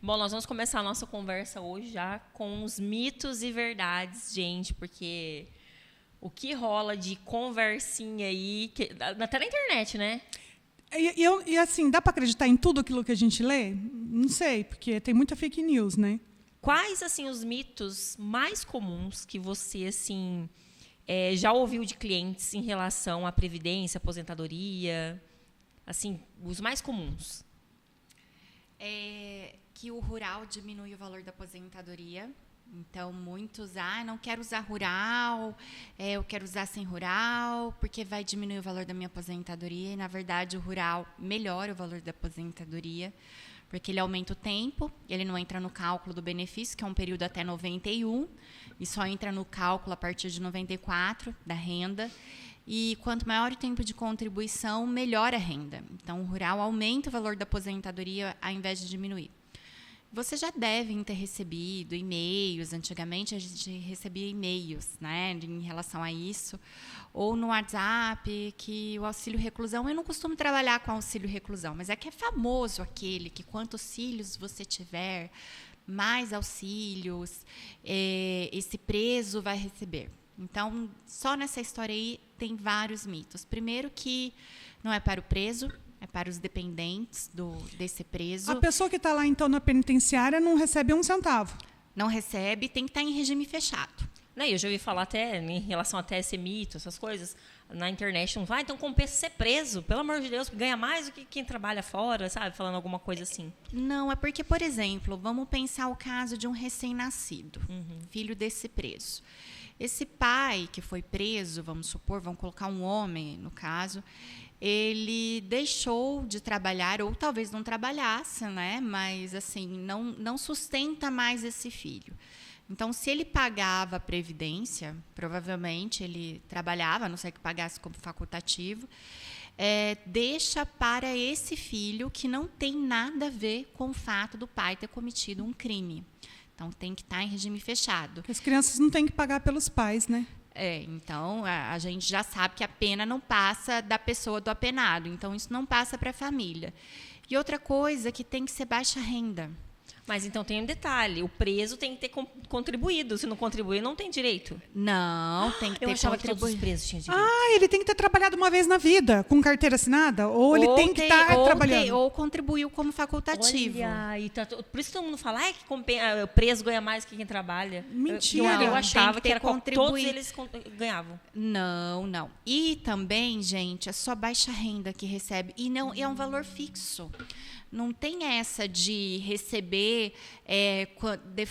Bom, nós vamos começar a nossa conversa hoje já com os mitos e verdades, gente, porque o que rola de conversinha aí, até na internet, né? E assim, dá para acreditar em tudo aquilo que a gente lê? Não sei, porque tem muita fake news, né? Quais, assim, os mitos mais comuns que você, assim, já ouviu de clientes em relação à previdência, aposentadoria? Assim, os mais comuns. Que o rural diminui o valor da aposentadoria. Então, muitos, não quero usar rural, eu quero usar sem rural, porque vai diminuir o valor da minha aposentadoria. E, na verdade, o rural melhora o valor da aposentadoria, porque ele aumenta o tempo, ele não entra no cálculo do benefício, que é um período até 91, e só entra no cálculo a partir de 94, da renda. E quanto maior o tempo de contribuição, melhor a renda. Então, o rural aumenta o valor da aposentadoria ao invés de diminuir. Vocês já devem ter recebido e-mails. Antigamente, a gente recebia e-mails, né, em relação a isso. Ou no WhatsApp, que o auxílio reclusão... Eu não costumo trabalhar com auxílio reclusão, mas é que é famoso aquele que quantos filhos você tiver, mais auxílios, esse preso vai receber. Então, só nessa história aí tem vários mitos. Primeiro que não é para o preso, é para os dependentes desse preso. A pessoa que está lá, então, na penitenciária não recebe um centavo. Não recebe, tem que estar em regime fechado. Né, eu já ouvi falar até em relação até a esse mito, essas coisas, na internet, não vai, então compensa ser preso, pelo amor de Deus, ganha mais do que quem trabalha fora, sabe? Falando alguma coisa assim. Não, é porque, por exemplo, vamos pensar o caso de um recém-nascido, filho desse preso. Esse pai que foi preso, vamos supor, vamos colocar um homem no caso, ele deixou de trabalhar, ou talvez não trabalhasse, né? Mas assim, não sustenta mais esse filho. Então, se ele pagava a previdência, provavelmente ele trabalhava, a não ser que pagasse como facultativo, deixa para esse filho que não tem nada a ver com o fato do pai ter cometido um crime. Então, tem que estar em regime fechado. As crianças não têm que pagar pelos pais, né? Então, a gente já sabe que a pena não passa da pessoa do apenado. Então, isso não passa para a família. E outra coisa que tem que ser baixa renda. Mas então tem um detalhe, o preso tem que ter contribuído, se não contribuir não tem direito. Não, tem que ter contribuído. Eu achava que todos os presos tinham direito. Ele tem que ter trabalhado uma vez na vida, com carteira assinada, ou ele tem que estar trabalhando. Ou contribuiu como facultativo. Olha, por isso todo mundo fala que o preso ganha mais que quem trabalha. Mentira. Eu achava que era todos eles ganhavam. Não. E também, gente, é só baixa renda que recebe. E não é um valor fixo. Não tem essa de receber,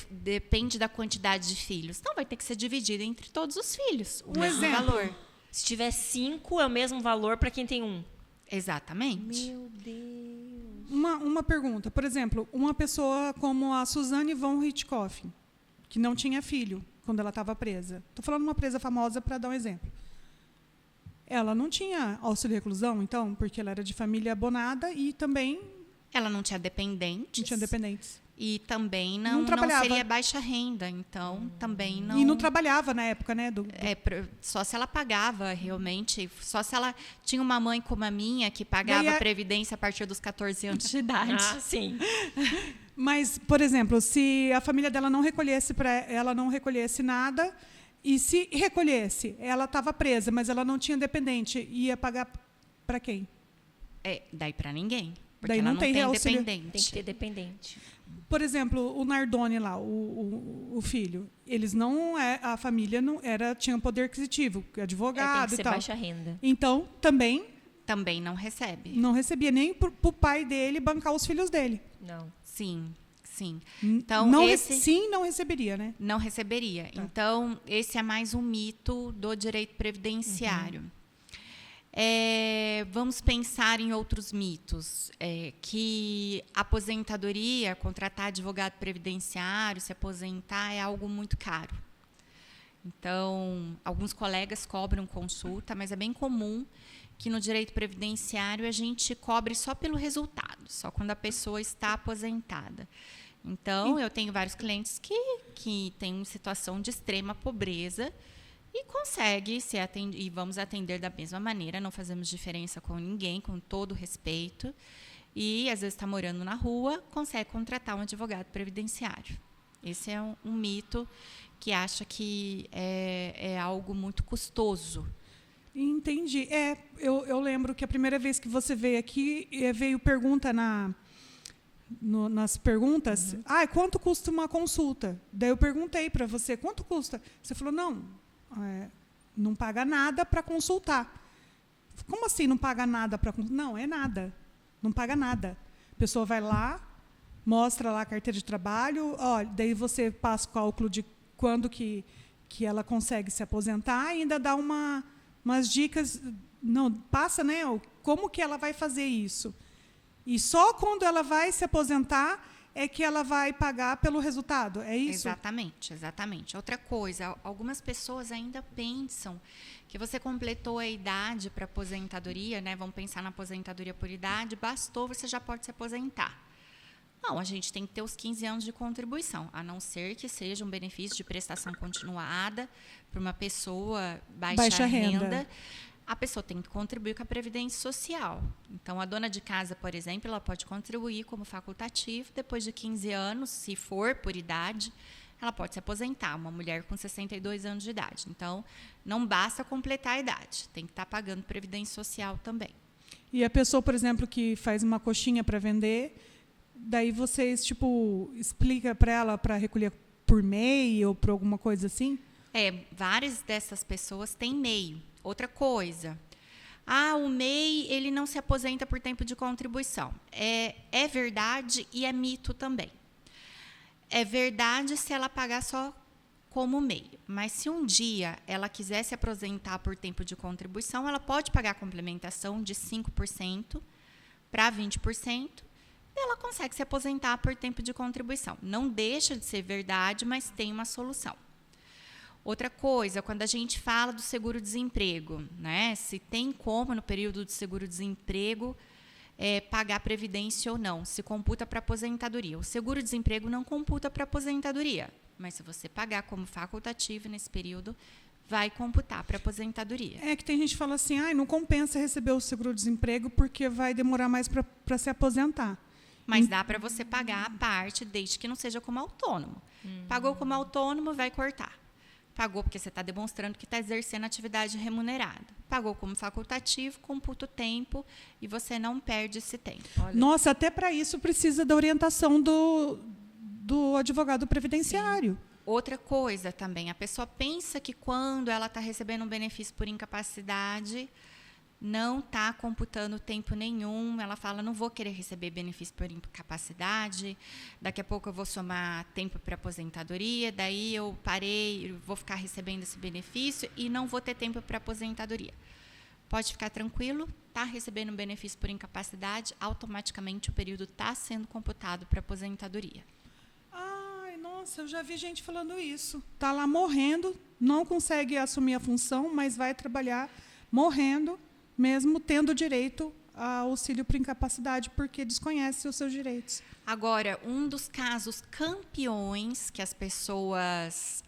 depende da quantidade de filhos. Não, vai ter que ser dividido entre todos os filhos. O mesmo valor. Se tiver 5, é o mesmo valor para quem tem 1. Exatamente. Meu Deus. Uma pergunta. Por exemplo, uma pessoa como a Suzane von Richthofen, que não tinha filho quando ela estava presa. Estou falando de uma presa famosa para dar um exemplo. Ela não tinha auxílio reclusão, então, porque ela era de família abonada e também... Ela não tinha dependentes. Não tinha dependentes. E também não seria baixa renda. Então, também não... E não trabalhava na época, né? Só se ela pagava, realmente. Só se ela tinha uma mãe como a minha, que pagava a previdência a partir dos 14 anos de idade. Sim. Mas, por exemplo, se a família dela não recolhesse nada, e se recolhesse, ela estava presa, mas ela não tinha dependente, ia pagar para quem? Daí para ninguém. Porque Daí ela não tem dependente. Tem que ter dependente. Por exemplo, o Nardoni lá, o filho, eles não a família não tinha poder aquisitivo, advogado tem que ser e tal. Baixa renda. Então também não recebe. Não recebia nem para o pai dele bancar os filhos dele. Não. Sim. Então não receberia, né? Não receberia. Tá. Então esse é mais um mito do direito previdenciário. Vamos pensar em outros mitos, que aposentadoria, contratar advogado previdenciário, se aposentar é algo muito caro. Então, alguns colegas cobram consulta, mas é bem comum que no direito previdenciário a gente cobre só pelo resultado, só quando a pessoa está aposentada. Então, eu tenho vários clientes que têm uma situação de extrema pobreza e consegue se atender, e vamos atender da mesma maneira, não fazemos diferença com ninguém, com todo respeito. e às vezes está morando na rua, consegue contratar um advogado previdenciário. Esse é um mito que acha que é algo muito custoso. Entendi. Eu lembro que a primeira vez que você veio aqui, veio pergunta nas perguntas, quanto custa uma consulta? Daí eu perguntei para você, quanto custa? Você falou, não paga nada para consultar. Como assim não paga nada para consultar? Não, é nada. Não paga nada. A pessoa vai lá, mostra lá a carteira de trabalho, daí você passa o cálculo de quando que ela consegue se aposentar e ainda dá umas dicas, passa, né? Como que ela vai fazer isso? E só quando ela vai se aposentar é que ela vai pagar pelo resultado, é isso? Exatamente. Outra coisa, algumas pessoas ainda pensam que você completou a idade para aposentadoria, né? Vamos pensar na aposentadoria por idade, bastou, você já pode se aposentar. Não, a gente tem que ter os 15 anos de contribuição, a não ser que seja um benefício de prestação continuada para uma pessoa baixa renda. A pessoa tem que contribuir com a Previdência Social. Então, a dona de casa, por exemplo, ela pode contribuir como facultativo. Depois de 15 anos, se for por idade, ela pode se aposentar, uma mulher com 62 anos de idade. Então, não basta completar a idade, tem que estar pagando Previdência Social também. E a pessoa, por exemplo, que faz uma coxinha para vender, daí vocês, explica para ela para recolher por MEI ou por alguma coisa assim? Várias dessas pessoas têm MEI. Outra coisa, o MEI ele não se aposenta por tempo de contribuição. É verdade e é mito também. É verdade se ela pagar só como MEI, mas se um dia ela quiser se aposentar por tempo de contribuição, ela pode pagar a complementação de 5% para 20%, e ela consegue se aposentar por tempo de contribuição. Não deixa de ser verdade, mas tem uma solução. Outra coisa, quando a gente fala do seguro-desemprego, né? Se tem como, no período de seguro-desemprego, pagar previdência ou não, se computa para aposentadoria. O seguro-desemprego não computa para aposentadoria, mas se você pagar como facultativo nesse período, vai computar para aposentadoria. É que tem gente que fala assim, não compensa receber o seguro-desemprego porque vai demorar mais para se aposentar. Mas dá para você pagar a parte, desde que não seja como autônomo. Pagou como autônomo, vai cortar. Pagou porque você está demonstrando que está exercendo atividade remunerada. Pagou como facultativo, computa o tempo e você não perde esse tempo. Olha. Nossa, até para isso precisa da orientação do advogado previdenciário. Sim. Outra coisa também, a pessoa pensa que quando ela está recebendo um benefício por incapacidade, não está computando tempo nenhum, ela fala, não vou querer receber benefício por incapacidade, daqui a pouco eu vou somar tempo para aposentadoria, daí eu parei, vou ficar recebendo esse benefício e não vou ter tempo para aposentadoria. Pode ficar tranquilo, está recebendo um benefício por incapacidade, automaticamente o período está sendo computado para aposentadoria. Ai, nossa, eu já vi gente falando isso. Está lá morrendo, não consegue assumir a função, mas vai trabalhar morrendo, mesmo tendo direito a auxílio por incapacidade, porque desconhece os seus direitos. Agora, um dos casos campeões que as pessoas...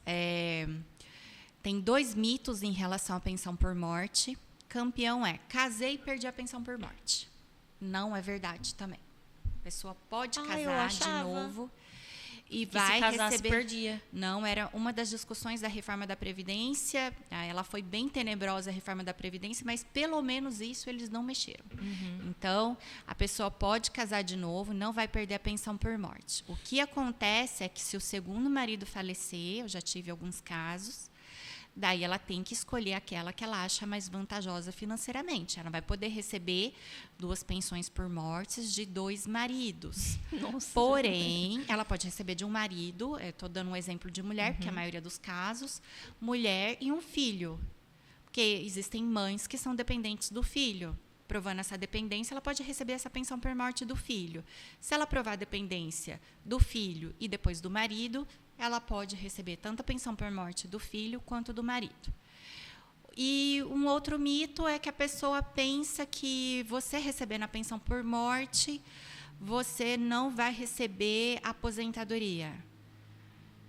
tem 2 mitos em relação à pensão por morte. Campeão é, casei e perdi a pensão por morte. Não é verdade também. A pessoa pode casar de novo e vai receber. Perdia. Não, era uma das discussões da reforma da Previdência. Ela foi bem tenebrosa, a reforma da Previdência, mas pelo menos isso eles não mexeram. Então, a pessoa pode casar de novo, não vai perder a pensão por morte. O que acontece é que se o segundo marido falecer, eu já tive alguns casos, daí ela tem que escolher aquela que ela acha mais vantajosa financeiramente. Ela vai poder receber 2 pensões por mortes de 2 maridos. Nossa, porém, ela pode receber de um marido, estou dando um exemplo de mulher, porque a maioria dos casos, mulher e um filho. Porque existem mães que são dependentes do filho. Provando essa dependência, ela pode receber essa pensão por morte do filho. Se ela provar a dependência do filho e depois do marido, ela pode receber tanto a pensão por morte do filho quanto do marido. E um outro mito é que a pessoa pensa que você recebendo a pensão por morte, você não vai receber aposentadoria.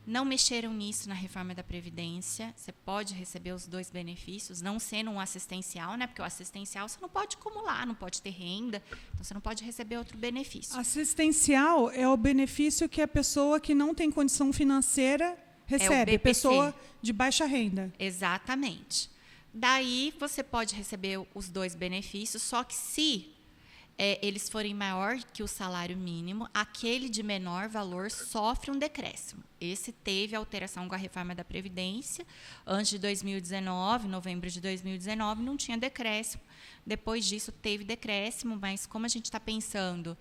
Não mexeram nisso na reforma da Previdência. Você pode receber os 2 benefícios, não sendo um assistencial, né? Porque o assistencial você não pode acumular, não pode ter renda, então você não pode receber outro benefício. Assistencial é o benefício que a pessoa que não tem condição financeira recebe, BPC. pessoa de baixa renda. Exatamente. Daí você pode receber os 2 benefícios, só que se eles forem maior que o salário mínimo, aquele de menor valor sofre um decréscimo. Esse teve alteração com a reforma da Previdência. Antes de 2019, novembro de 2019, não tinha decréscimo. Depois disso, teve decréscimo, mas como a gente está pensando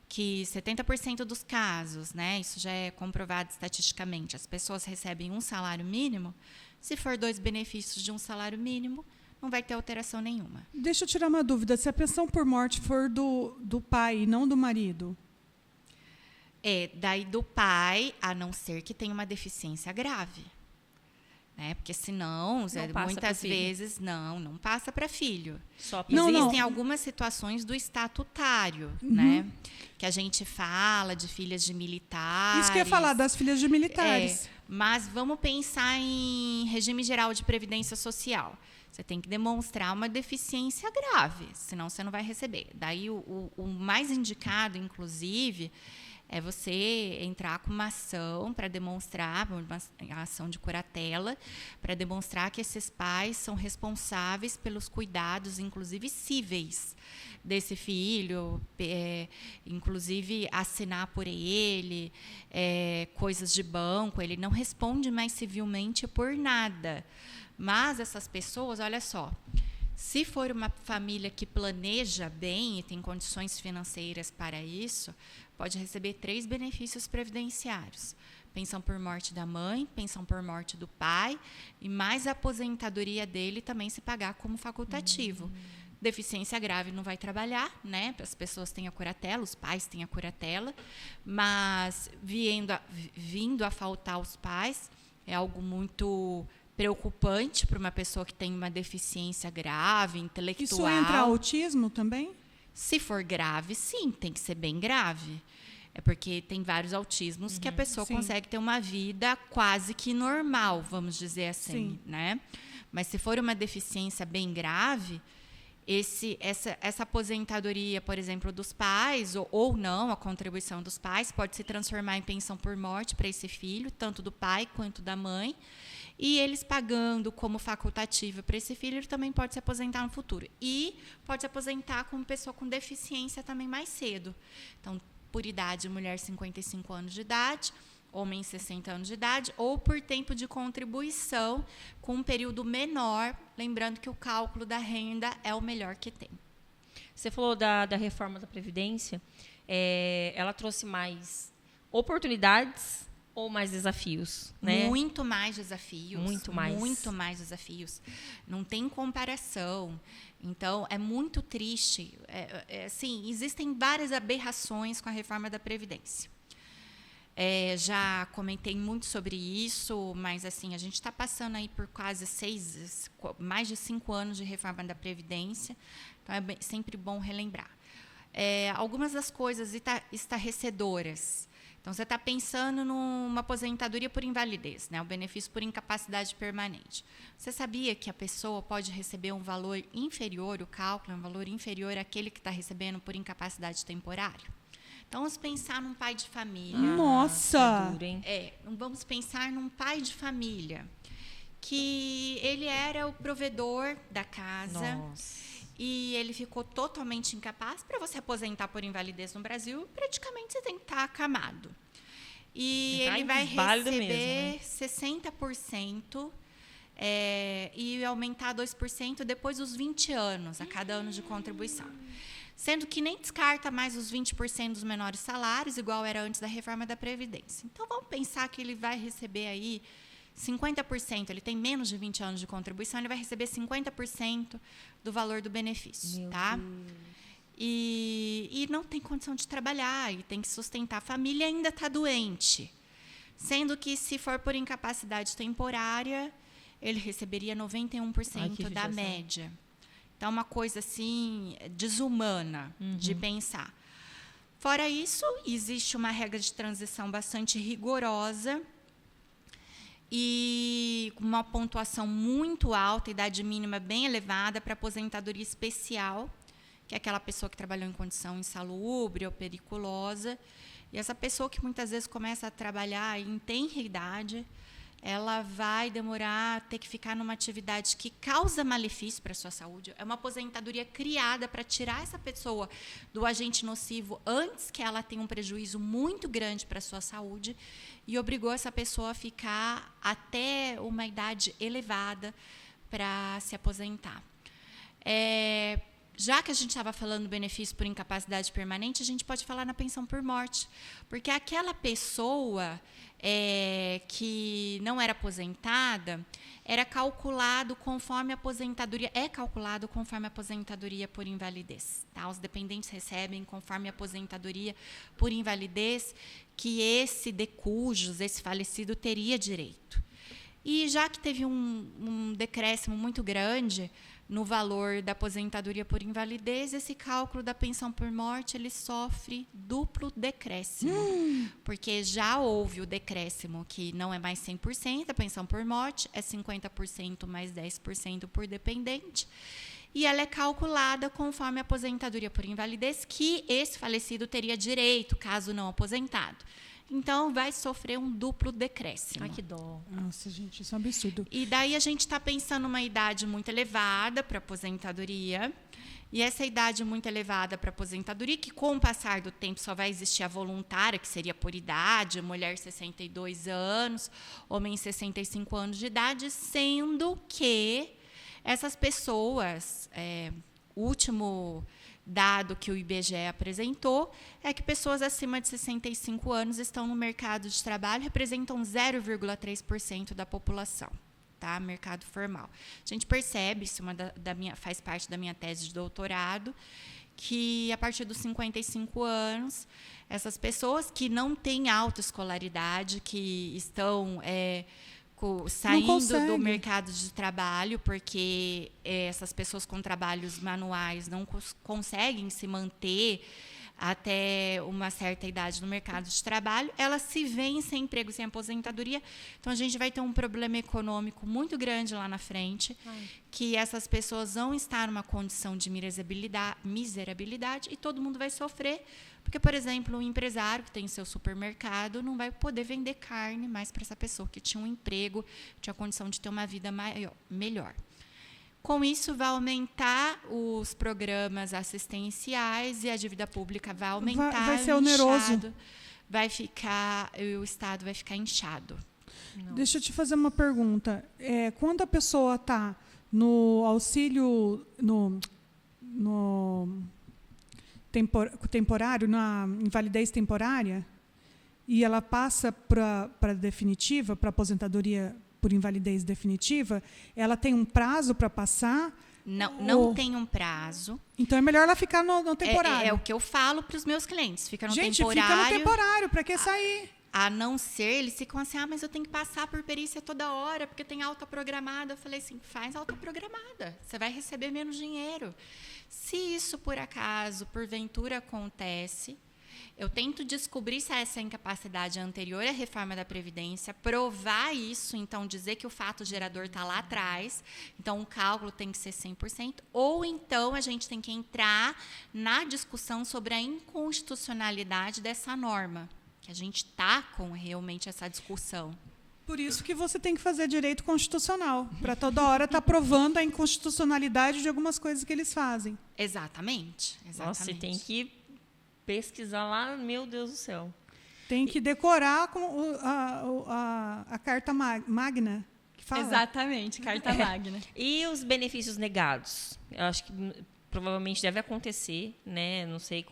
que 70% dos casos, né, isso já é comprovado estatisticamente, as pessoas recebem um salário mínimo, se for 2 benefícios de um salário mínimo, não vai ter alteração nenhuma. Deixa eu tirar uma dúvida. Se a pensão por morte for do pai e não do marido? Daí do pai, a não ser que tenha uma deficiência grave. Né? Porque senão, muitas vezes, não passa para filho. Existem algumas situações do estatutário, né? Que a gente fala de filhas de militares. Isso que eu ia falar, das filhas de militares. Mas vamos pensar em regime geral de previdência social. Você tem que demonstrar uma deficiência grave, senão você não vai receber. Daí, o mais indicado, inclusive, é você entrar com uma ação para demonstrar, uma ação de curatela, para demonstrar que esses pais são responsáveis pelos cuidados, inclusive cíveis, desse filho, inclusive assinar por ele, coisas de banco. Ele não responde mais civilmente por nada. Mas essas pessoas, olha só, se for uma família que planeja bem e tem condições financeiras para isso, pode receber 3 benefícios previdenciários. Pensão por morte da mãe, pensão por morte do pai, e mais a aposentadoria dele também se pagar como facultativo. Deficiência grave não vai trabalhar, né? As pessoas têm a curatela, os pais têm a curatela, mas vindo a faltar os pais, é algo muito preocupante para uma pessoa que tem uma deficiência grave, intelectual. Isso entra autismo também? Se for grave, sim, tem que ser bem grave. É porque tem vários autismos que a pessoa consegue ter uma vida quase que normal, vamos dizer assim, né? Mas se for uma deficiência bem grave, essa aposentadoria, por exemplo, dos pais, ou não, a contribuição dos pais, pode se transformar em pensão por morte para esse filho, tanto do pai quanto da mãe. E eles pagando como facultativo para esse filho, ele também pode se aposentar no futuro. E pode se aposentar como pessoa com deficiência também mais cedo. Então, por idade, mulher 55 anos de idade, homem 60 anos de idade, ou por tempo de contribuição com um período menor, lembrando que o cálculo da renda é o melhor que tem. Você falou da reforma da Previdência, ela trouxe mais oportunidades ou mais desafios, né? Muito mais desafios. Muito mais. Muito mais desafios. Não tem comparação. Então, é muito triste. Assim, existem várias aberrações com a reforma da Previdência. Já comentei muito sobre isso, mas assim, a gente está passando aí por quase mais de 5 anos de reforma da Previdência. Então, é sempre bom relembrar. Algumas das coisas estarrecedoras. Então, você está pensando numa aposentadoria por invalidez, né? O benefício por incapacidade permanente. Você sabia que a pessoa pode receber um valor inferior, o cálculo é um valor inferior àquele que está recebendo por incapacidade temporária? Então, vamos pensar num pai de família. Nossa! Duro, hein? Vamos pensar num pai de família que ele era o provedor da casa. Nossa. E ele ficou totalmente incapaz. Para você aposentar por invalidez no Brasil, praticamente você tem que estar acamado. E ele vai receber 60% e aumentar 2% depois dos 20 anos, a cada ano de contribuição. Sendo que nem descarta mais os 20% dos menores salários, igual era antes da reforma da Previdência. Então, vamos pensar que ele vai receber aí 50%, ele tem menos de 20 anos de contribuição, ele vai receber 50% do valor do benefício, tá? E não tem condição de trabalhar, e tem que sustentar a família e ainda está doente. Sendo que, se for por incapacidade temporária, ele receberia 91% da média. Então, uma coisa assim, desumana de pensar. Fora isso, existe uma regra de transição bastante rigorosa, e uma pontuação muito alta, idade mínima bem elevada para aposentadoria especial, que é aquela pessoa que trabalhou em condição insalubre ou periculosa. E essa pessoa que muitas vezes começa a trabalhar em tenra idade, ela vai demorar a ter que ficar numa atividade que causa malefício para a sua saúde. É uma aposentadoria criada para tirar essa pessoa do agente nocivo antes que ela tenha um prejuízo muito grande para a sua saúde e obrigou essa pessoa a ficar até uma idade elevada para se aposentar. Já que a gente estava falando do benefício por incapacidade permanente, a gente pode falar na pensão por morte, porque aquela pessoa que não era aposentada era calculado conforme a aposentadoria, é calculado conforme a aposentadoria por invalidez. Tá? Os dependentes recebem conforme a aposentadoria por invalidez que esse decujus, esse falecido, teria direito. E já que teve um decréscimo muito grande no valor da aposentadoria por invalidez, esse cálculo da pensão por morte ele sofre duplo decréscimo. Porque já houve o decréscimo que não é mais 100%, a pensão por morte é 50% mais 10% por dependente. E ela é calculada conforme a aposentadoria por invalidez que esse falecido teria direito, caso não aposentado. Então, vai sofrer um duplo decréscimo. Ai, que dó. Nossa, gente, isso é um absurdo. E daí a gente está pensando numa idade muito elevada para aposentadoria. E essa idade muito elevada para aposentadoria, que com o passar do tempo só vai existir a voluntária, que seria por idade, mulher 62 anos, homem 65 anos de idade, sendo que essas pessoas, o último dado que o IBGE apresentou é que pessoas acima de 65 anos estão no mercado de trabalho, representam 0,3% da população, tá? Mercado formal. A gente percebe, isso faz parte da minha tese de doutorado, que a partir dos 55 anos, essas pessoas que não têm autoescolaridade, que estão saindo do mercado de trabalho, porque essas pessoas com trabalhos manuais não conseguem se manter até uma certa idade no mercado de trabalho, elas se veem sem emprego, sem aposentadoria. Então, a gente vai ter um problema econômico muito grande lá na frente, que essas pessoas vão estar numa condição de miserabilidade e todo mundo vai sofrer, porque, por exemplo, um empresário que tem seu supermercado não vai poder vender carne mais para essa pessoa que tinha um emprego, tinha a condição de ter uma vida melhor. Com isso, vai aumentar os programas assistenciais e a dívida pública vai aumentar. Vai ser oneroso. O Estado vai ficar inchado. Nossa. Deixa eu te fazer uma pergunta. Quando a pessoa está no auxílio temporário, na invalidez temporária, e ela passa para definitiva, para aposentadoria por invalidez definitiva, ela tem um prazo para passar? Não tem um prazo. Então é melhor ela ficar no temporário. É o que eu falo para os meus clientes. Fica no Gente, temporário. fica no temporário, para que sair? A não ser, eles ficam assim, mas eu tenho que passar por perícia toda hora, porque tem alta programada. Eu falei assim, faz alta programada, você vai receber menos dinheiro. Se isso, por acaso, porventura acontece, eu tento descobrir se essa incapacidade é anterior à reforma da Previdência, provar isso, então dizer que o fato gerador está lá atrás, então o cálculo tem que ser 100%, ou então a gente tem que entrar na discussão sobre a inconstitucionalidade dessa norma, que a gente está com realmente essa discussão. Por isso que você tem que fazer direito constitucional, para toda hora estar provando a inconstitucionalidade de algumas coisas que eles fazem. Exatamente. Nossa, você tem que pesquisar lá, meu Deus do céu. Tem que decorar a Carta Magna, que fala. Exatamente, Carta Magna. E os benefícios negados? Eu acho que provavelmente deve acontecer, né? Não sei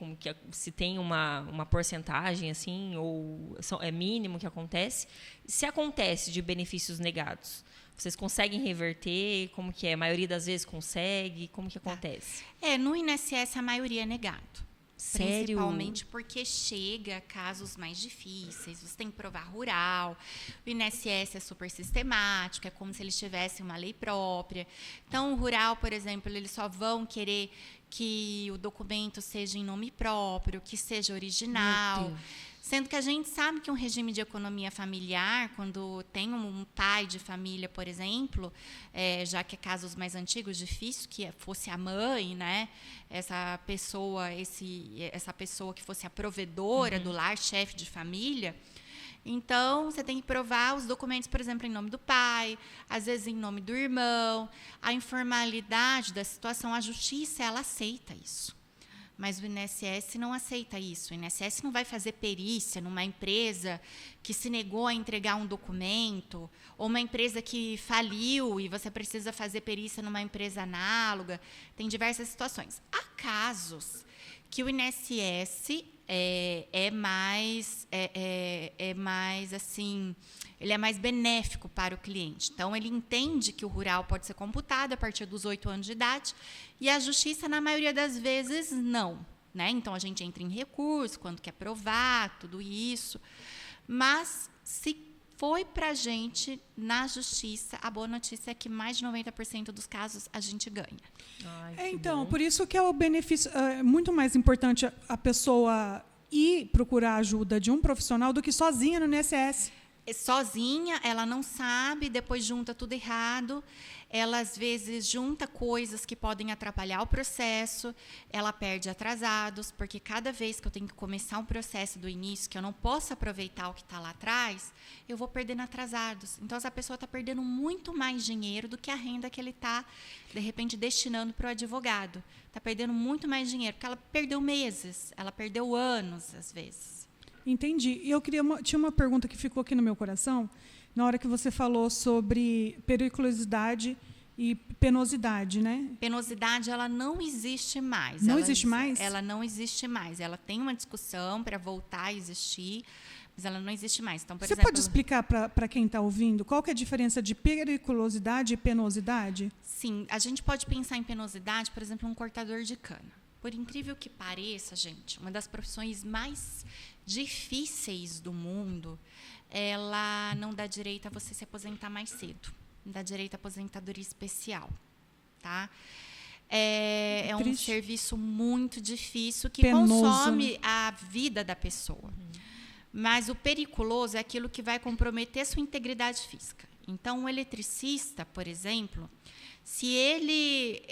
se tem uma porcentagem assim, ou é mínimo que acontece. Se acontece de benefícios negados, vocês conseguem reverter? Como que é? A maioria das vezes consegue? Como que acontece? No INSS a maioria é negado. Sério? Principalmente porque chega a casos mais difíceis, você tem que provar rural, o INSS é super sistemático, é como se eles tivessem uma lei própria. Então, o rural, por exemplo, eles só vão querer que o documento seja em nome próprio, que seja original. Sendo que a gente sabe que um regime de economia familiar, quando tem um pai de família, por exemplo, já que é casos mais antigos, difícil que fosse a mãe, né? Essa pessoa que fosse a provedora do lar, chefe de família. Então, você tem que provar os documentos, por exemplo, em nome do pai, às vezes em nome do irmão. A informalidade da situação, a justiça, ela aceita isso. Mas o INSS não aceita isso. O INSS não vai fazer perícia numa empresa que se negou a entregar um documento, ou uma empresa que faliu e você precisa fazer perícia numa empresa análoga. Tem diversas situações. Há casos que o INSS é mais assim, ele é mais benéfico para o cliente. Então, ele entende que o rural pode ser computado a partir dos 8 anos de idade e a justiça, na maioria das vezes, não. Né? Então, a gente entra em recurso quando quer provar tudo isso. Mas, se foi para a gente na justiça, a boa notícia é que mais de 90% dos casos a gente ganha. Ai, Então, bom. por isso que é o benefício, é muito mais importante a pessoa ir procurar ajuda de um profissional do que sozinha no INSS. Sozinha, ela não sabe, depois junta tudo errado. Ela, às vezes, junta coisas que podem atrapalhar o processo. Ela perde atrasados, porque cada vez que eu tenho que começar um processo do início, que eu não posso aproveitar o que está lá atrás, eu vou perdendo atrasados. Então, essa pessoa está perdendo muito mais dinheiro do que a renda que ele está, de repente, destinando para o advogado. Está perdendo muito mais dinheiro, porque ela perdeu meses, ela perdeu anos, às vezes. Entendi. E eu tinha uma pergunta que ficou aqui no meu coração, na hora que você falou sobre periculosidade e penosidade, né? Penosidade, ela não existe mais. Não existe mais? Ela não existe mais. Ela tem uma discussão para voltar a existir, mas ela não existe mais. Então, por Você exemplo, pode explicar para quem está ouvindo qual que é a diferença de periculosidade e penosidade? Sim, a gente pode pensar em penosidade, por exemplo, um cortador de cana. Por incrível que pareça, gente, uma das profissões mais difíceis do mundo, ela não dá direito a você se aposentar mais cedo. Não dá direito à aposentadoria especial. Tá? É um Triste. serviço muito difícil que Penoso, consome a vida da pessoa. Mas o periculoso é aquilo que vai comprometer a sua integridade física. Então, um eletricista, por exemplo, se ele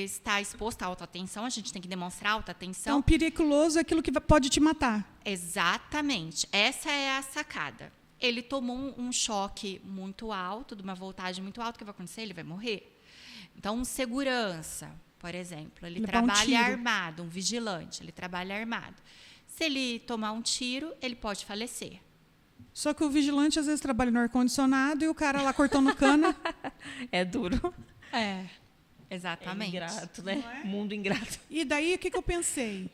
está exposto à alta tensão, a gente tem que demonstrar alta tensão. Então, periculoso é aquilo que pode te matar. Exatamente. Essa é a sacada. Ele tomou um choque muito alto, de uma voltagem muito alta, o que vai acontecer? Ele vai morrer. Então, um segurança, por exemplo, ele trabalha armado, um vigilante, ele trabalha armado. Se ele tomar um tiro, ele pode falecer. Só que o vigilante, às vezes, trabalha no ar-condicionado e o cara lá cortando cana. É duro. Exatamente. É ingrato, né? Mundo ingrato. E daí, o que eu pensei?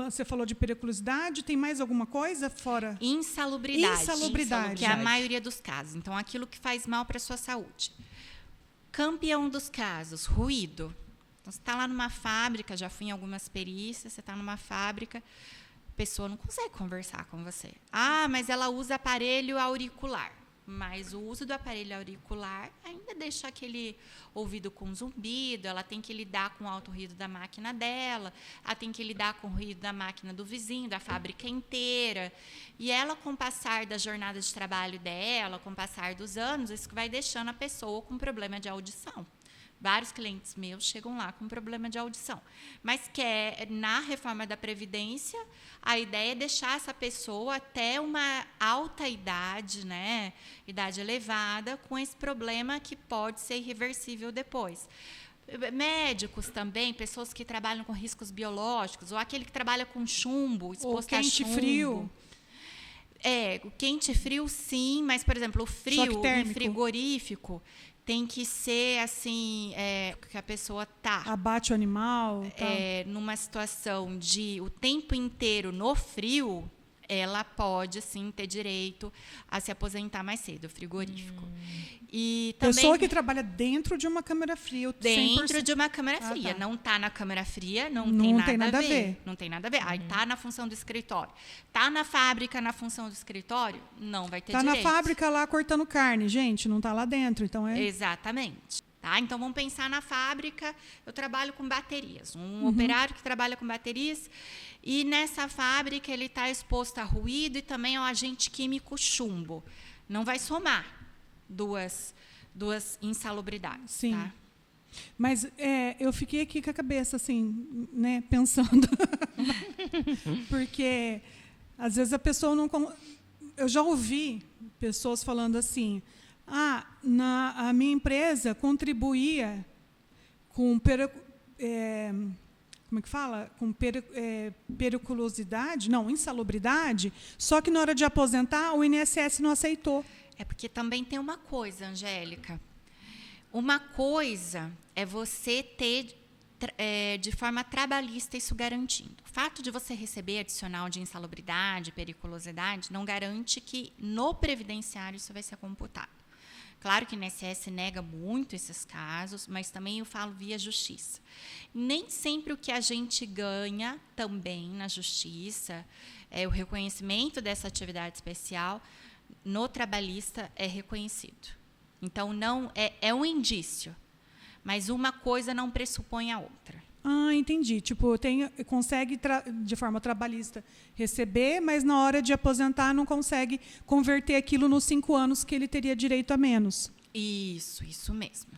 Você falou de periculosidade, tem mais alguma coisa fora? Insalubridade. Que é a maioria dos casos. Então, aquilo que faz mal para a sua saúde. Campeão dos casos, ruído. Então, você está lá numa fábrica, já fui em algumas perícias, você está numa fábrica, a pessoa não consegue conversar com você. Ah, mas ela usa aparelho auricular. Mas o uso do aparelho auricular ainda deixa aquele ouvido com zumbido, ela tem que lidar com o alto ruído da máquina dela, ela tem que lidar com o ruído da máquina do vizinho, da fábrica inteira. E ela, com o passar da jornada de trabalho dela, com o passar dos anos, isso vai deixando a pessoa com problema de audição. Vários clientes meus chegam lá com problema de audição. Mas na reforma da Previdência, a ideia é deixar essa pessoa até uma alta idade, né, idade elevada, com esse problema que pode ser irreversível depois. Médicos também, pessoas que trabalham com riscos biológicos, ou aquele que trabalha com chumbo, exposto a chumbo. Frio. O quente e frio, sim, mas, por exemplo, o frio em frigorífico tem que ser assim, que a pessoa está abate o animal, numa situação de o tempo inteiro no frio, ela pode sim ter direito a se aposentar mais cedo, frigorífico. E também, pessoa que trabalha dentro de uma câmara fria, 100%. Dentro de uma câmara fria, não está na câmara fria, não tem nada a ver. Não tem nada a ver. Aí está na função do escritório. Está na fábrica na função do escritório, não vai ter direito. Está na fábrica lá cortando carne, gente, não está lá dentro, então Exatamente. Tá? Então, vamos pensar na fábrica, eu trabalho com baterias. Um operário que trabalha com baterias, e nessa fábrica ele está exposto a ruído e também ao agente químico chumbo. Não vai somar duas insalubridades. Sim. Tá? Mas eu fiquei aqui com a cabeça, assim, né, pensando. Porque, às vezes, a pessoa não... Eu já ouvi pessoas falando assim, a minha empresa contribuía com... como é que fala? Com periculosidade, não, insalubridade, só que na hora de aposentar, o INSS não aceitou. É porque também tem uma coisa, Angélica. Uma coisa é você ter, de forma trabalhista, isso garantindo. O fato de você receber adicional de insalubridade, periculosidade, não garante que no previdenciário isso vai ser computado. Claro que o INSS nega muito esses casos, mas também eu falo via justiça. Nem sempre o que a gente ganha também na justiça, o reconhecimento dessa atividade especial, no trabalhista é reconhecido. Então, não é um indício, mas uma coisa não pressupõe a outra. Entendi. Tipo, consegue, de forma trabalhista, receber, mas na hora de aposentar não consegue converter aquilo nos 5 anos que ele teria direito a menos. Isso mesmo.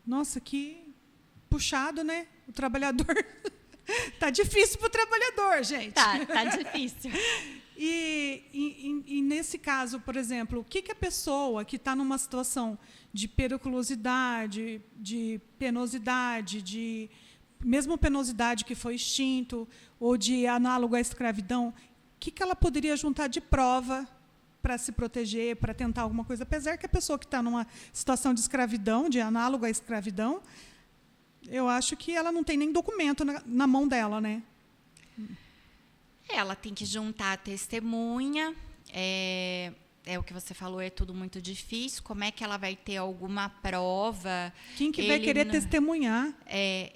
Nossa, que puxado, né? O trabalhador... Tá difícil para o trabalhador, gente. Tá difícil. E nesse caso, por exemplo, o que a pessoa que está numa situação de periculosidade, de penosidade, de mesmo penosidade que foi extinto, ou de análogo à escravidão, o que ela poderia juntar de prova para se proteger, para tentar alguma coisa? Apesar que a pessoa que está numa situação de escravidão, de análogo à escravidão, eu acho que ela não tem nem documento na mão dela, né? Ela tem que juntar a testemunha. É o que você falou, é tudo muito difícil. Como é que ela vai ter alguma prova? Quem que vai querer testemunhar?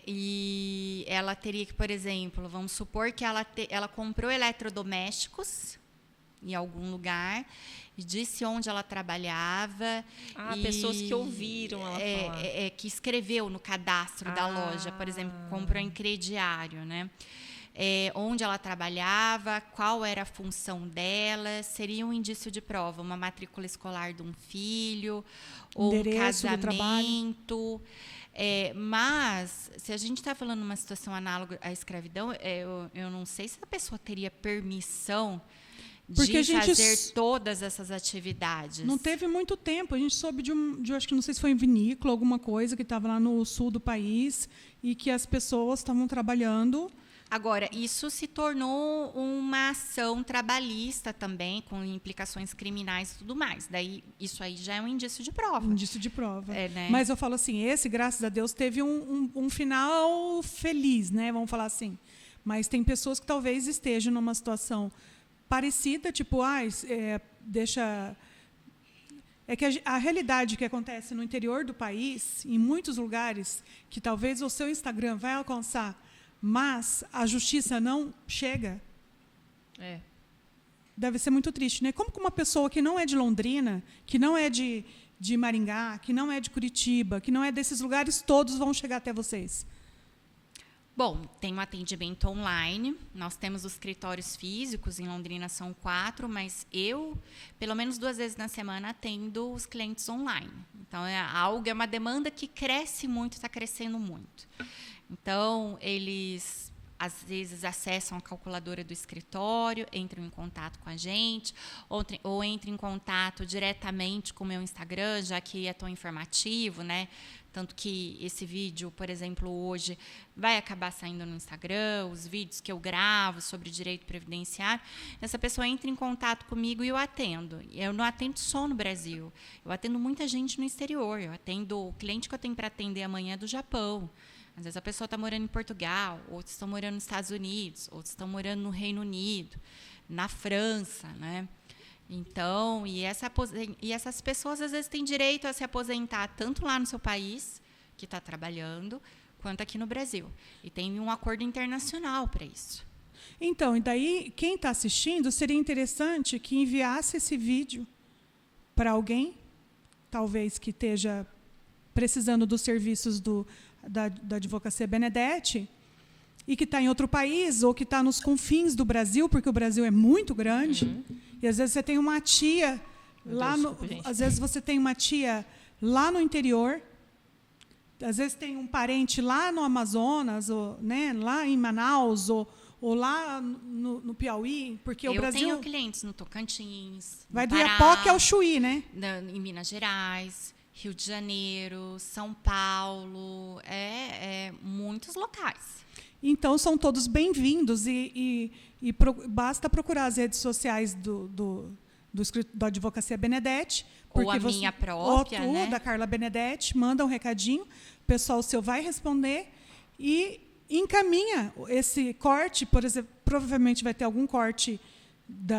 E ela teria que, por exemplo, vamos supor que ela comprou eletrodomésticos em algum lugar, e disse onde ela trabalhava. Pessoas que ouviram ela falar. Que escreveu no cadastro da loja, por exemplo, comprou em crediário, né? Onde ela trabalhava, qual era a função dela, seria um indício de prova, uma matrícula escolar de um filho, ou um casamento. Mas, se a gente está falando de uma situação análoga à escravidão, eu não sei se a pessoa teria permissão de fazer todas essas atividades. Não teve muito tempo. A gente soube de acho que não sei se foi em vinícola, alguma coisa que estava lá no sul do país e que as pessoas estavam trabalhando. Agora, isso se tornou uma ação trabalhista também, com implicações criminais e tudo mais. Daí, isso aí já é um indício de prova. Indício de prova. Né? Mas eu falo assim, graças a Deus, teve um final feliz, né? Vamos falar assim. Mas tem pessoas que talvez estejam numa situação parecida, tipo, deixa... É que a realidade que acontece no interior do país, em muitos lugares, que talvez o seu Instagram vai alcançar, mas a justiça não chega. Deve ser muito triste, né? Como que uma pessoa que não é de Londrina, que não é de Maringá, que não é de Curitiba, que não é desses lugares, todos vão chegar até vocês? Bom, tem um atendimento online, nós temos os escritórios físicos, em Londrina são 4, mas eu, pelo menos 2 vezes na semana, atendo os clientes online. Então, é uma demanda que cresce muito, está crescendo muito. Então, eles, às vezes, acessam a calculadora do escritório, entram em contato com a gente, ou entram em contato diretamente com o meu Instagram, já que é tão informativo, né? Tanto que esse vídeo, por exemplo, hoje, vai acabar saindo no Instagram, os vídeos que eu gravo sobre direito previdenciário. Essa pessoa entra em contato comigo e eu atendo. Eu não atendo só no Brasil, eu atendo muita gente no exterior. Eu atendo o cliente que eu tenho para atender amanhã é do Japão. Às vezes a pessoa está morando em Portugal, outros estão morando nos Estados Unidos, outros estão morando no Reino Unido, na França, né? Então, e essas pessoas, às vezes, têm direito a se aposentar tanto lá no seu país, que está trabalhando, quanto aqui no Brasil. E tem um acordo internacional para isso. Então, e daí, quem está assistindo, seria interessante que enviasse esse vídeo para alguém, talvez que esteja precisando dos serviços da Advocacia Benedetti e que está em outro país ou que está nos confins do Brasil, porque o Brasil é muito grande, e às vezes você tem uma tia às vezes você tem uma tia lá no interior, às vezes tem um parente lá no Amazonas, ou, né, lá em Manaus, ou lá no Piauí, porque o Brasil... Eu tenho clientes no Tocantins, vai no do Pará, Iapoque ao Chuí, né? em Minas Gerais, Rio de Janeiro, São Paulo, muitos locais. Então, são todos bem-vindos e basta procurar as redes sociais da Advocacia Benedetti. Ou a minha própria, ou né? da Carla Benedetti, manda um recadinho, o pessoal seu vai responder e encaminha esse corte, por exemplo, provavelmente vai ter algum corte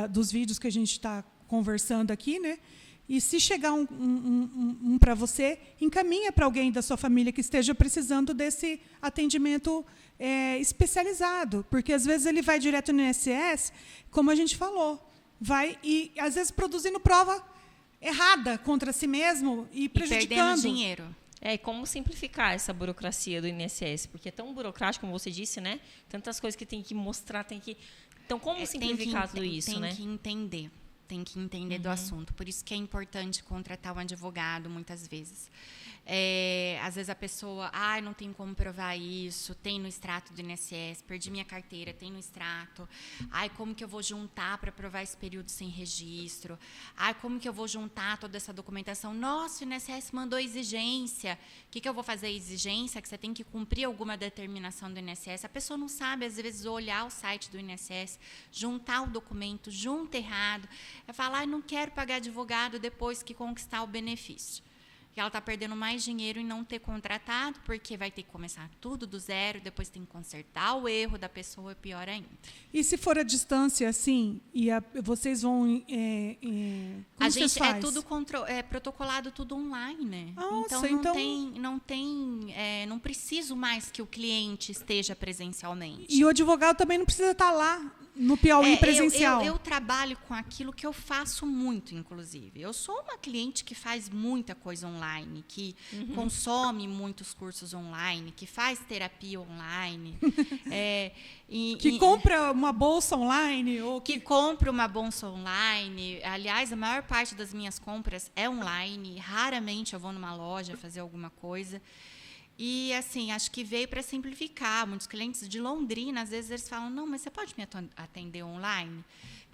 dos vídeos que a gente está conversando aqui, né? E se chegar um para você, encaminha para alguém da sua família que esteja precisando desse atendimento especializado, porque às vezes ele vai direto no INSS, como a gente falou, vai e às vezes produzindo prova errada contra si mesmo e prejudicando. E perdendo dinheiro. E como simplificar essa burocracia do INSS? Porque é tão burocrático, como você disse, né? Tantas coisas que tem que mostrar, Então, como simplificar tudo isso, né? Tem que entender do assunto. Por isso que é importante contratar um advogado, muitas vezes. Às vezes a pessoa, não tem como provar isso, tem no extrato do INSS, perdi minha carteira, tem no extrato. Como que eu vou juntar para provar esse período sem registro? Como que eu vou juntar toda essa documentação? Nossa, o INSS mandou exigência. O que eu vou fazer? Exigência, que você tem que cumprir alguma determinação do INSS. A pessoa não sabe, às vezes, olhar o site do INSS, juntar o documento, junta errado. Falar, não quero pagar advogado depois que conquistar o benefício. Que ela está perdendo mais dinheiro em não ter contratado, porque vai ter que começar tudo do zero, depois tem que consertar o erro da pessoa, pior ainda. E se for a distância, assim, vocês vão... como vocês fazem? É tudo protocolado, tudo online, né? Nossa, não preciso mais que o cliente esteja presencialmente. E o advogado também não precisa estar lá no Piauí presencial. Eu trabalho com aquilo que eu faço muito, inclusive. Eu sou uma cliente que faz muita coisa online, que consome muitos cursos online, que faz terapia online. Que compra uma bolsa online. Ou que compra uma bolsa online. Aliás, a maior parte das minhas compras é online. Raramente eu vou numa loja fazer alguma coisa. E, assim, acho que veio para simplificar. Muitos clientes de Londrina, às vezes, eles falam, não, mas você pode me atender online?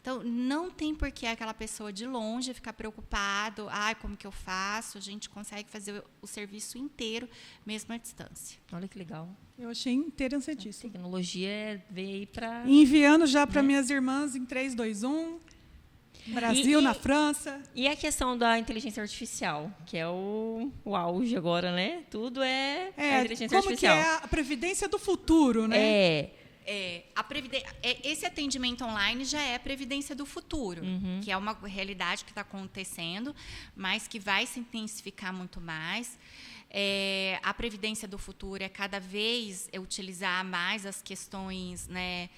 Então, não tem por que aquela pessoa de longe ficar preocupado. Como que eu faço? A gente consegue fazer o serviço inteiro, mesmo à distância. Olha que legal. Eu achei interessantíssimo. A tecnologia veio aí para... Enviando já para minhas irmãs em 3, 2, 1... Brasil, na França. E a questão da inteligência artificial, que é o auge agora, né? Tudo é a inteligência artificial. Como que é a previdência do futuro, né? Esse atendimento online já é a previdência do futuro, que é uma realidade que está acontecendo, mas que vai se intensificar muito mais. A previdência do futuro é cada vez utilizar mais as questões, né,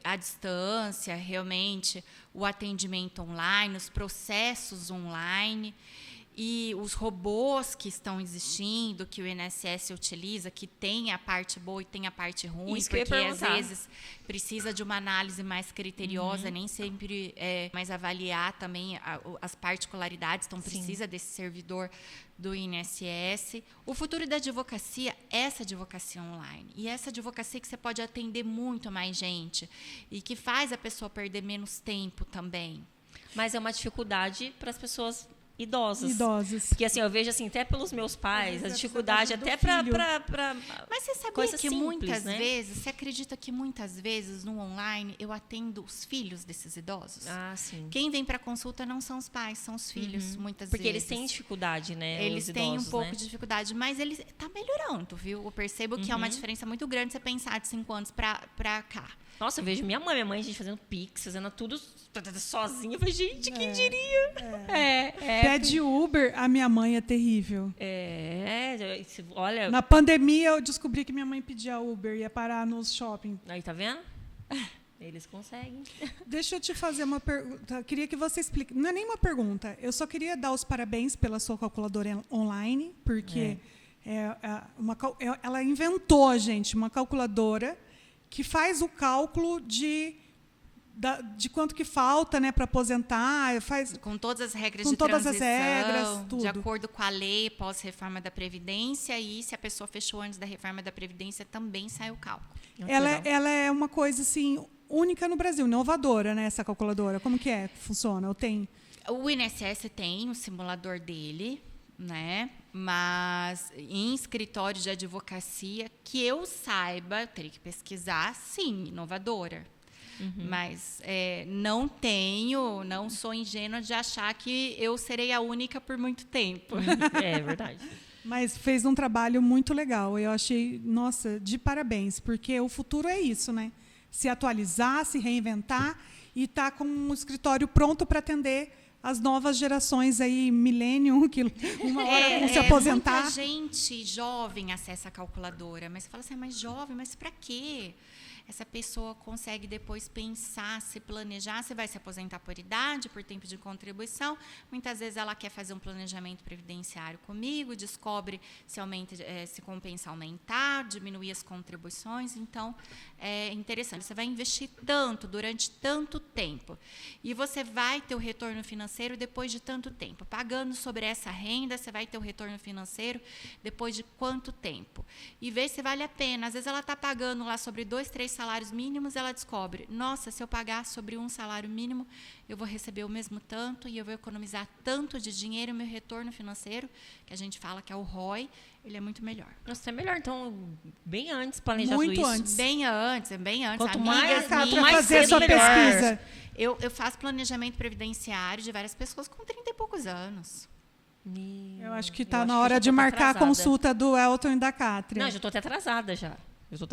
à distância, realmente, o atendimento online, os processos online e os robôs que estão existindo, que o INSS utiliza, que tem a parte boa e tem a parte ruim, isso porque às vezes precisa de uma análise mais criteriosa, nem sempre mas avaliar também as particularidades, então precisa desse servidor do INSS. O futuro da advocacia é essa advocacia online. E essa advocacia que você pode atender muito mais gente e que faz a pessoa perder menos tempo também. Mas é uma dificuldade para as pessoas idosas. Porque, assim, eu vejo, assim, até pelos meus pais, a dificuldade até para... Mas você sabia que simples, muitas vezes, você acredita que muitas vezes no online eu atendo os filhos desses idosos? Sim. Quem vem para consulta não são os pais, são os filhos, muitas vezes. Porque eles têm dificuldade, né? Eles os têm idosos, um pouco de dificuldade, mas ele está melhorando, viu? Eu percebo que é uma diferença muito grande você pensar de 5 anos para cá. Nossa, eu vejo minha mãe, gente, fazendo Pix, fazendo tudo sozinha. Eu falei, gente, quem diria? Pede Uber, a minha mãe é terrível. Olha... Na pandemia, eu descobri que minha mãe pedia Uber, ia parar nos shopping. Aí, tá vendo? Eles conseguem. Deixa eu te fazer uma pergunta. Queria que você explique. Não é nem uma pergunta. Eu só queria dar os parabéns pela sua calculadora online, porque ela inventou, gente, uma calculadora que faz o cálculo de quanto que falta, né, para aposentar, com todas as regras com de todas transição, as regras, tudo. de acordo com a lei pós-reforma da Previdência, e se a pessoa fechou antes da reforma da Previdência, também sai o cálculo. Ela é uma coisa assim única no Brasil, inovadora, né, essa calculadora. Como que funciona? Ou tem? O INSS tem o simulador dele, né? Mas em escritório de advocacia, que eu saiba, eu teria que pesquisar, sim, inovadora. Mas não sou ingênua de achar que eu serei a única por muito tempo. É verdade. Mas fez um trabalho muito legal. Eu achei, nossa, de parabéns, porque o futuro é isso, né? Se atualizar, se reinventar e estar com um escritório pronto para atender as novas gerações aí, millennium, que uma hora vão se aposentar. Muita gente jovem acessa a calculadora, mas você fala assim, mas jovem, mas para quê? Essa pessoa consegue depois pensar, se planejar, se vai se aposentar por idade, por tempo de contribuição. Muitas vezes ela quer fazer um planejamento previdenciário comigo, descobre se compensa aumentar, diminuir as contribuições. Então, é interessante. Você vai investir tanto, durante tanto tempo, e você vai ter o retorno financeiro depois de tanto tempo. Pagando sobre essa renda, você vai ter o retorno financeiro depois de quanto tempo. E ver se vale a pena. Às vezes ela está pagando lá sobre 2, 3 salários mínimos, ela descobre, nossa, se eu pagar sobre um salário mínimo, eu vou receber o mesmo tanto e eu vou economizar tanto de dinheiro, meu retorno financeiro, que a gente fala que é o ROI, ele é muito melhor. Nossa, é melhor, então, bem antes planejar Muito tudo isso. antes. Bem antes. Quanto Amigas mais minhas, fazer a sua melhor. pesquisa. Eu faço planejamento previdenciário de várias pessoas com 30 e poucos anos. Eu acho que está Eu na acho que hora eu já de tô marcar a atrasada. consulta do Elton e da Cátria. Não, já estou até atrasada já. Já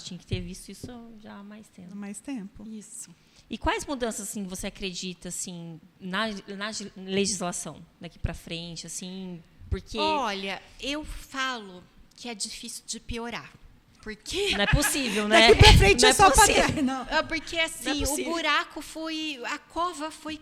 tinha que ter visto isso já há mais tempo. Há mais tempo. Isso. E quais mudanças assim você acredita assim na legislação daqui para frente, assim, porque Olha, eu falo que é difícil de piorar. Porque não é possível, né? Daqui para frente Não é só para possível. trás. Não. porque Não assim, é o possível. buraco a cova foi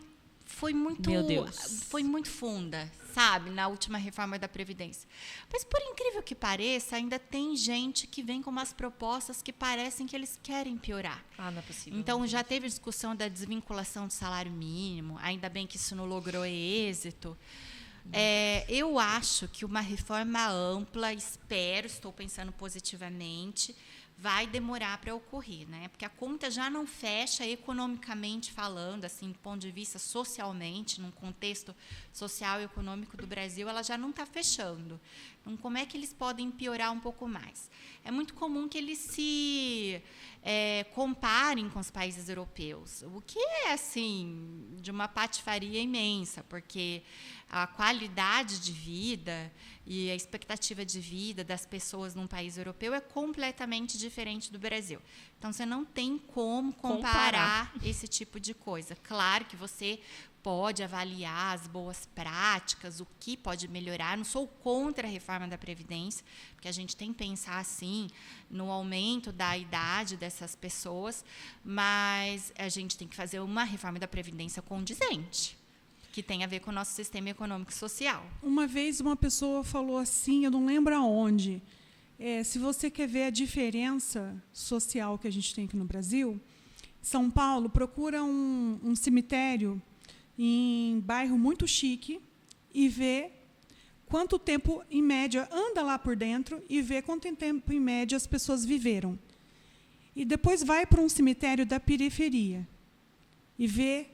muito, Meu Deus. foi muito funda, sabe, na última reforma da Previdência. Mas por incrível que pareça, ainda tem gente que vem com umas propostas que parecem que eles querem piorar. Ah, não é possível. Então, já teve discussão da desvinculação do salário mínimo, ainda bem que isso não logrou êxito. Eu acho que uma reforma ampla, estou pensando positivamente, vai demorar para ocorrer, né? Porque a conta já não fecha economicamente falando, assim, do ponto de vista socialmente, num contexto social e econômico do Brasil, ela já não está fechando. Então, como é que eles podem piorar um pouco mais? É muito comum que eles se comparem com os países europeus, o que é, assim, de uma patifaria imensa, porque a qualidade de vida e a expectativa de vida das pessoas num país europeu é completamente diferente do Brasil. Então, você não tem como comparar esse tipo de coisa. Claro que você pode avaliar as boas práticas, o que pode melhorar. Não sou contra a reforma da Previdência, porque a gente tem que pensar, assim, no aumento da idade dessas pessoas, mas a gente tem que fazer uma reforma da Previdência condizente, que tem a ver com o nosso sistema econômico e social. Uma vez uma pessoa falou assim, eu não lembro aonde, se você quer ver a diferença social que a gente tem aqui no Brasil, São Paulo procura um cemitério em bairro muito chique e vê quanto tempo, em média, anda lá por dentro e vê quanto tempo, em média, as pessoas viveram. E depois vai para um cemitério da periferia e vê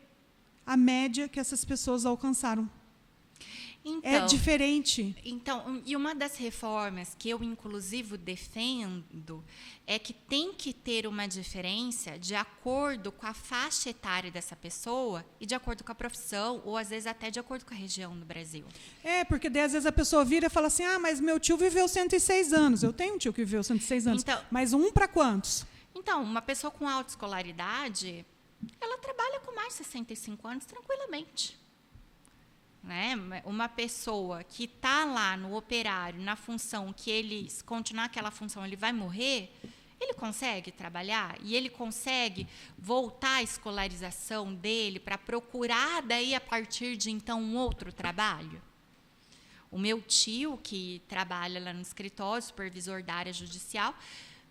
a média que essas pessoas alcançaram. Então, É diferente. Então, e uma das reformas que eu, inclusive, defendo é que tem que ter uma diferença de acordo com a faixa etária dessa pessoa e de acordo com a profissão, ou, às vezes, até de acordo com a região do Brasil. Porque daí, às vezes a pessoa vira e fala assim, mas meu tio viveu 106 anos. Eu tenho um tio que viveu 106 anos. Então, mas um para quantos? Então, uma pessoa com alta escolaridade, ela trabalha com mais de 65 anos tranquilamente. Né? Uma pessoa que está lá no operário, na função que ele, se continuar aquela função, ele vai morrer, ele consegue trabalhar e ele consegue voltar à escolarização dele para procurar daí a partir de então um outro trabalho? O meu tio, que trabalha lá no escritório, supervisor da área judicial,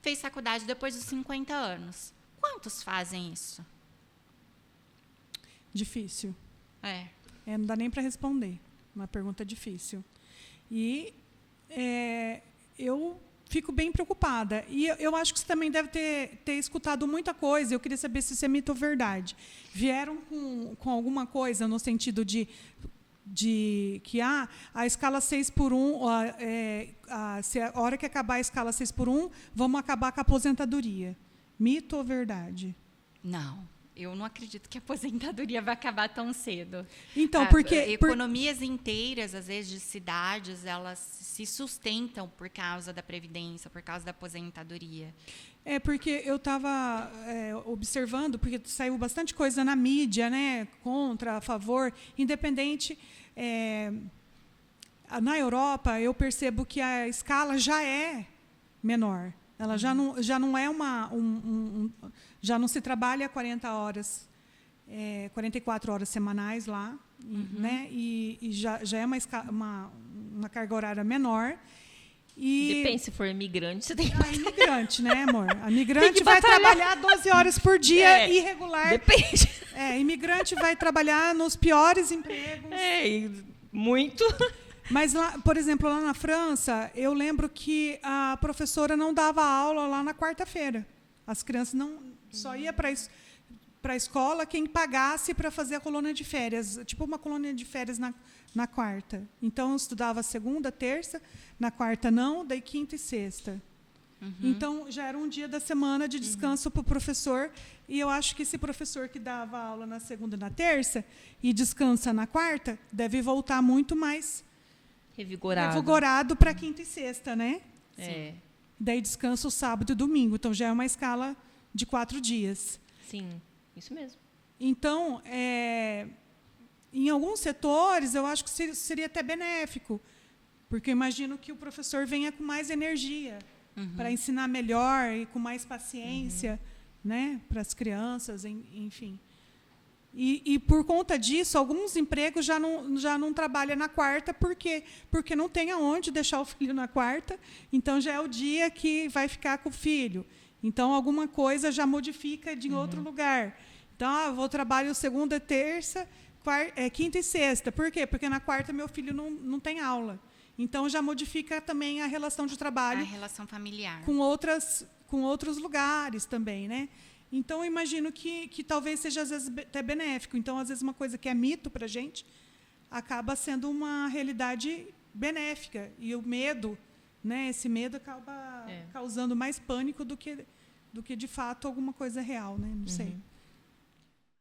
fez faculdade depois dos 50 anos. Quantos fazem isso? Difícil. É. Não dá nem para responder. Uma pergunta difícil. E eu fico bem preocupada. E eu acho que você também deve ter escutado muita coisa. Eu queria saber se isso é mito ou verdade. Vieram com alguma coisa no sentido de que a escala 6x1, se a hora que acabar a escala 6x1, vamos acabar com a aposentadoria. Mito ou verdade? Não, eu não acredito que a aposentadoria vai acabar tão cedo. Então, porque economias inteiras, às vezes, de cidades, elas se sustentam por causa da previdência, por causa da aposentadoria. Porque eu estava observando, porque saiu bastante coisa na mídia, né, contra, a favor, independente. Na Europa, eu percebo que a escala já é menor. Ela já não é já não se trabalha 40 horas, 44 horas semanais lá, né, e já é uma carga horária menor. Depende, se for imigrante, você tem que... imigrante, né, amor? A imigrante vai trabalhar 12 horas por dia, irregular. Depende. Imigrante vai trabalhar nos piores empregos. Muito. Mas, lá, por exemplo, lá na França, eu lembro que a professora não dava aula lá na quarta-feira. As crianças só ia para a escola quem pagasse para fazer a colônia de férias, tipo uma colônia de férias na quarta. Então, eu estudava segunda, terça, na quarta não, daí quinta e sexta. Então, já era um dia da semana de descanso para o professor, e eu acho que esse professor que dava aula na segunda e na terça e descansa na quarta, deve voltar muito mais revigorado para quinta e sexta, né? Sim. Daí descansa o sábado e domingo, então já é uma escala de 4 dias. Sim, isso mesmo. Então, em alguns setores, eu acho que seria até benéfico, porque eu imagino que o professor venha com mais energia para ensinar melhor e com mais paciência, né, para as crianças, enfim. E por conta disso, alguns empregos já não trabalham na quarta, porque não tem aonde deixar o filho na quarta, então já é o dia que vai ficar com o filho. Então, alguma coisa já modifica de outro lugar. Então, eu vou trabalhar segunda, terça, quinta e sexta. Por quê? Porque na quarta meu filho não tem aula. Então, já modifica também a relação de trabalho. A relação familiar. Com outros lugares também, né? Então, eu imagino que talvez seja, às vezes, até benéfico. Então, às vezes, uma coisa que é mito para a gente acaba sendo uma realidade benéfica. E o medo, né, esse medo acaba causando mais pânico do que, de fato, alguma coisa real, né? Não sei.